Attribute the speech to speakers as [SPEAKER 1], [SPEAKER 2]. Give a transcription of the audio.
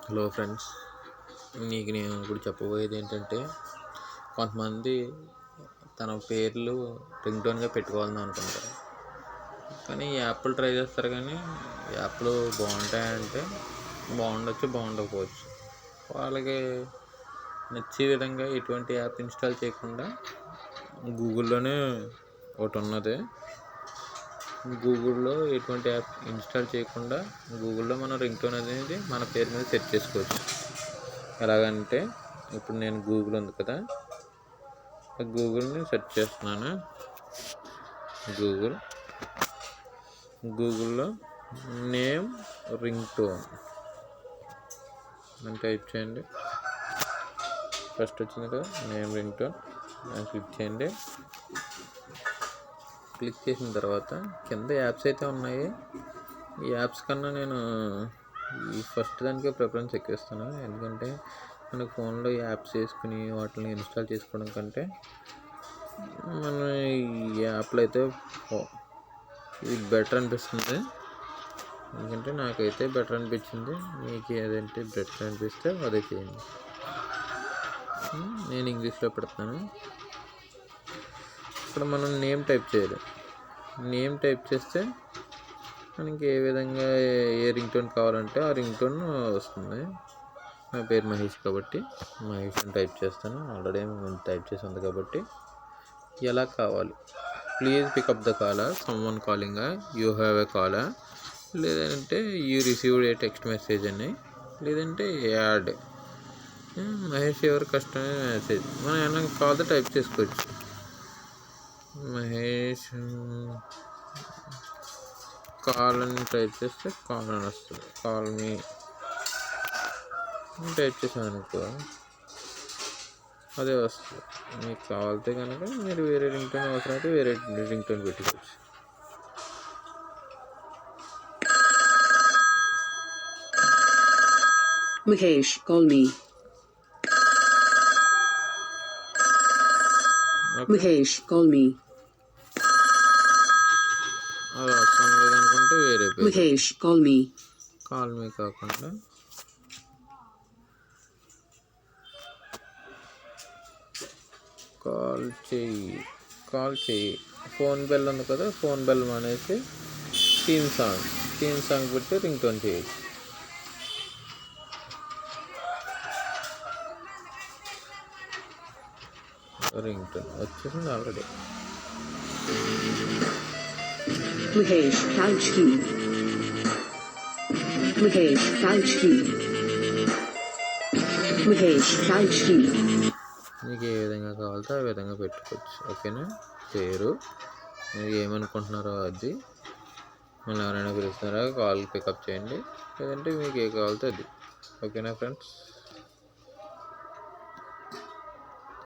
[SPEAKER 1] Hello friends, నీకు నేను ఇప్పుడు చెప్పబోయేది ఏంటంటే, కొంతమంది తన పేర్లు రింగ్టోన్గా పెట్టుకోవాలని అనుకుంటారు. కానీ యాప్లు ట్రై చేస్తారు, కానీ యాప్లు బాగుంటాయంటే బాగుండొచ్చు, బాగుండకపోవచ్చు. వాళ్ళకి నచ్చే విధంగా ఎటువంటి యాప్ ఇన్స్టాల్ చేయకుండా గూగుల్లోనే ఒకటి ఉన్నది. గూగుల్లో ఎటువంటి యాప్ ఇన్స్టాల్ చేయకుండా గూగుల్లో మనం రింగ్టోన్ అనేది మన పేరు మీద సెట్ చేసుకోవచ్చు. ఎలాగంటే ఇప్పుడు నేను గూగుల్ ఉంది కదా, గూగుల్ని సెర్చ్ చేస్తున్నాను. గూగుల్లో నేమ్ రింగ్టోన్ అని టైప్ చేయండి. ఫస్ట్ వచ్చింది కదా నేమ్ రింగ్టోన్, క్లిక్ చేయండి. క్లిక్ చేసిన తర్వాత కింద యాప్స్ అయితే ఉన్నాయి. ఈ యాప్స్ కన్నా నేను ఈ ఫస్ట్ దానికే ప్రిఫరెన్స్ ఎక్కిస్తాను. ఎందుకంటే మనకు ఫోన్లో యాప్స్ వేసుకుని వాటిని ఇన్స్టాల్ చేసుకోవడం కంటే మనం ఈ యాప్లో అయితే ఇది బెటర్ అనిపిస్తుంది. ఎందుకంటే నాకైతే బెటర్ అనిపించింది. మీకు ఏదంటే బెటర్ అనిపిస్తే అదే చేయండి. నేను ఇంగ్లీష్లో పెడతాను. ఇక్కడ మనం నేమ్ టైప్ చేయాలి. నేమ్ టైప్ చేస్తే మనకి ఏ విధంగా ఏ రింగ్టోన్ కావాలంటే ఆ రింగ్టోన్ వస్తుంది. నా పేరు మహేష్ కాబట్టి మహేష్ అని టైప్ చేస్తాను. ఆల్రెడీ టైప్ చేసి ఉంది కాబట్టి ఎలా కావాలి, please pick up the caller, someone calling, you have a caller, లేదంటే you received a text message అని, లేదంటే యాడ్ మహేష్ ఎవరు కస్టమర్ మెసేజ్. మనం ఏమైనా కావాలో టైప్ చేసుకోవచ్చు. మహేష్ కాల్ అని టైప్ చేస్తే కాల్ అని వస్తుంది. కాల్ మీ టైప్ చేసాను అనుకో, అదే వస్తుంది. మీకు కావాలితే కనుక మీరు వేరే రింగ్టోన్ అవసరమైతే వేరే రింగ్టోన్ పెట్టుకోవచ్చు.
[SPEAKER 2] Mahesh, call me. Mahesh, call me.
[SPEAKER 1] అది అవసరం లేదనుకుంటే వేరే పేరు.
[SPEAKER 2] Mahesh, call me.
[SPEAKER 1] Call me కాకుండా కాల్ చేయి. ఫోన్ బెల్ ఉంది కదా, ఫోన్ బెల్ మానేసి థీమ్ సాంగ్ పెట్టి రింగ్టోన్ చేయొచ్చు. రింగ్టోన్ వచ్చేసింది already.
[SPEAKER 2] Mahesh, couch key. Mahesh, couch key. Mahesh, couch key.
[SPEAKER 1] మీకు ఏ విధంగా కావాలో ఆ విధంగా పెట్టుకోవచ్చు. ఓకేనా? పేరు మీరు ఏమనుకుంటున్నారో అది, మళ్ళీ ఎవరైనా పిలుస్తున్నారో కాల్ పికప్ చేయండి, లేదంటే మీకు ఏ కావాలో అది. ఓకేనా ఫ్రెండ్స్?